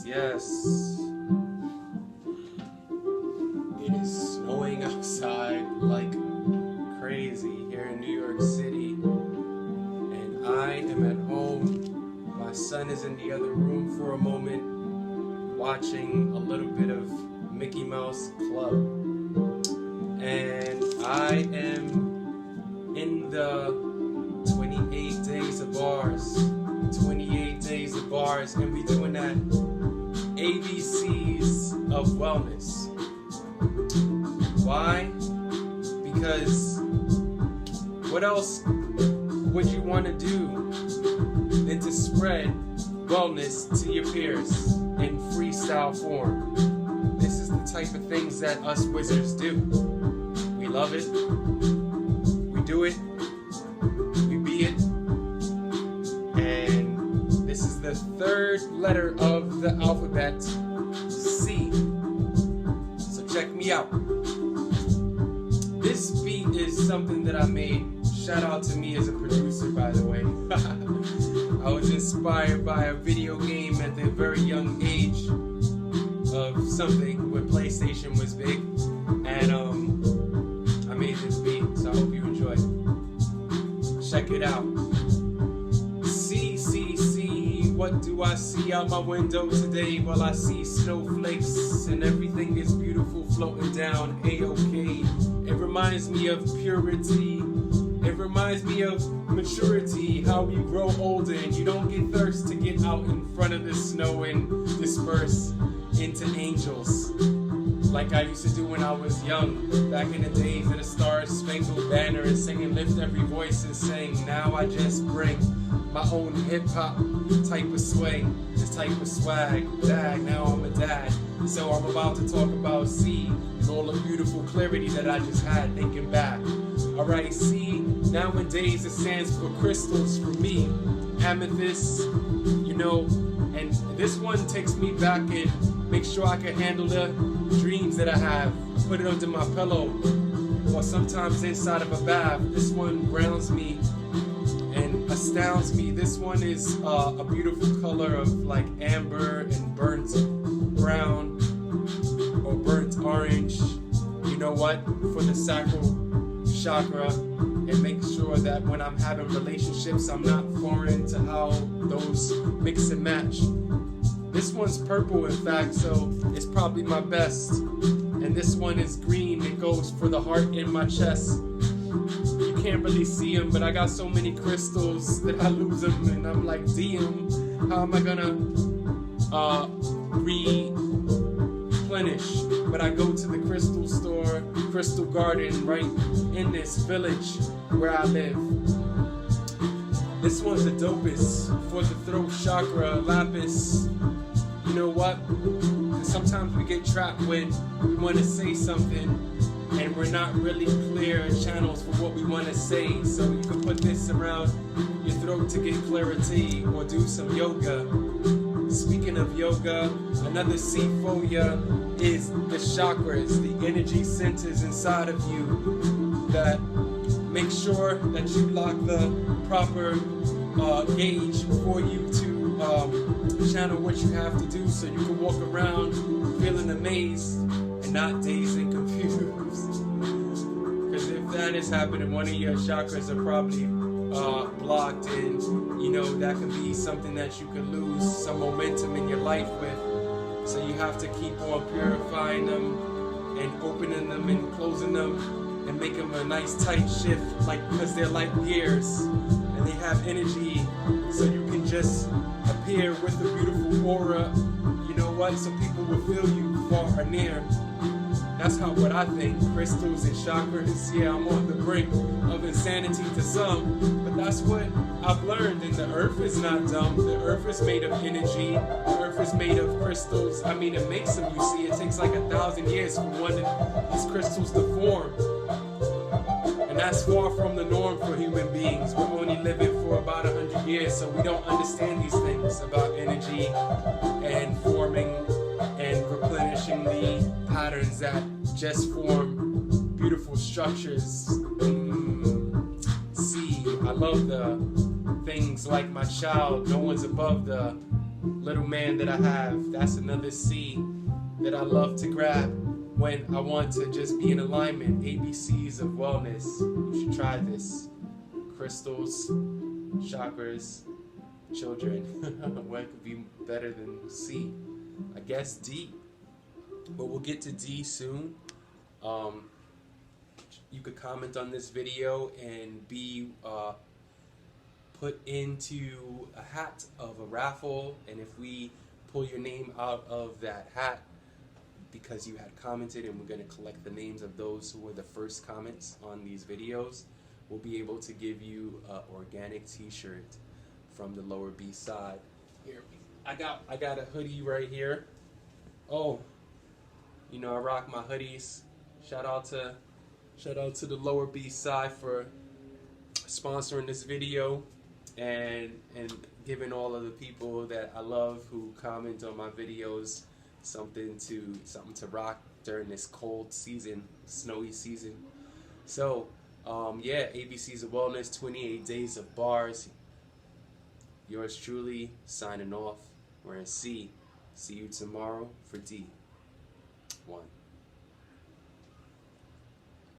Yes. It is snowing outside like crazy here in New York City, and I am at home. My son is in the other room for a moment, watching a little bit of Mickey Mouse Club, and I am in the 28 days of bars. 28 days of bars, and we doing that ABCs of wellness. Why? Because what else would you want to do than to spread wellness to your peers in freestyle form? This is the type of things that us wizards do. We love it. We do it. We be it. And this is the third letter of the alphabet, C. So check me out. This beat is something that I made. Shout out to me as a producer, by the way. I was inspired by a video game at the very young age of something when PlayStation was big, and I made this beat, so I hope you enjoy it. Check it out. See, what do I see out my window today? Well, I see snowflakes and everything is beautiful floating down A-OK. It reminds me of purity. It reminds me of maturity, how we grow older and you don't get thirst to get out in front of the snow and disperse into angels. Like I used to do when I was young, back in the days of the Star-Spangled Banner, and singing Lift Every Voice and saying, now I just bring my own hip-hop type of swing, this type of swag. Dag, now I'm a dad. So I'm about to talk about C and all the beautiful clarity that I just had thinking back. Alright, C, nowadays it stands for crystals for me. Amethyst, you know, and this one takes me back and makes sure I can handle the dreams that I have. I put it under my pillow, or sometimes inside of a bath. This one grounds me and astounds me. This one is a beautiful color of like amber and burnt brown or burnt orange. You know what? For the sacral chakra, and make sure that when I'm having relationships, I'm not foreign to how those mix and match. This one's purple, in fact, so it's probably my best. And this one is green. It goes for the heart in my chest. You can't really see them, but I got so many crystals that I lose them, and I'm like, damn, how am I gonna replenish? But I go to the crystal store, Crystal Garden, right in this village where I live. This one's the dopest for the throat chakra, lapis. You know what? Sometimes we get trapped when we want to say something and we're not really clear channels for what we want to say. So you can put this around your throat to get clarity, or do some yoga. Speaking of yoga, another C for you is the chakras, the energy centers inside of you that make sure that you lock the proper gauge for you to channel what you have to do, so you can walk around feeling amazed and not dazed and confused. Because if that is happening, one of your chakras are probably blocked, and you know that can be something that you could lose some momentum in your life with. So you have to keep on purifying them and opening them and closing them and make them a nice tight shift, like, because they're like gears and they have energy, so you can just appear with a beautiful aura. You know what? So people will feel you far or near. That's what I think. Crystals and chakras. Yeah, I'm on the brink of insanity to some, but that's what I've learned. And the earth is not dumb. The earth is made of energy. The earth is made of crystals. I mean, it makes them. You see, it takes like 1,000 years for one of these crystals to form. And that's far from the norm for human beings. We're only living for about 100 years, so we don't understand these things about energy and forming and replenishing the patterns that just form beautiful structures. See, I love the things like my child. No one's above the little man that I have. That's another C that I love to grab when I want to just be in alignment. ABCs of wellness. You should try this. Crystals, chakras, children. What could be better than C? I guess D. But we'll get to D soon. You could comment on this video and be put into a hat of a raffle, and if we pull your name out of that hat because you had commented, and we're going to collect the names of those who were the first comments on these videos, we'll be able to give you an organic t-shirt from the Lower B side. Here, I got a hoodie right here. Oh, you know, I rock my hoodies. Shout out to the Lower B side for sponsoring this video and giving all of the people that I love who comment on my videos something to rock during this cold season, snowy season. So yeah, ABCs of Wellness, 28 days of bars. Yours truly signing off. We're in C. See you tomorrow for D. 1.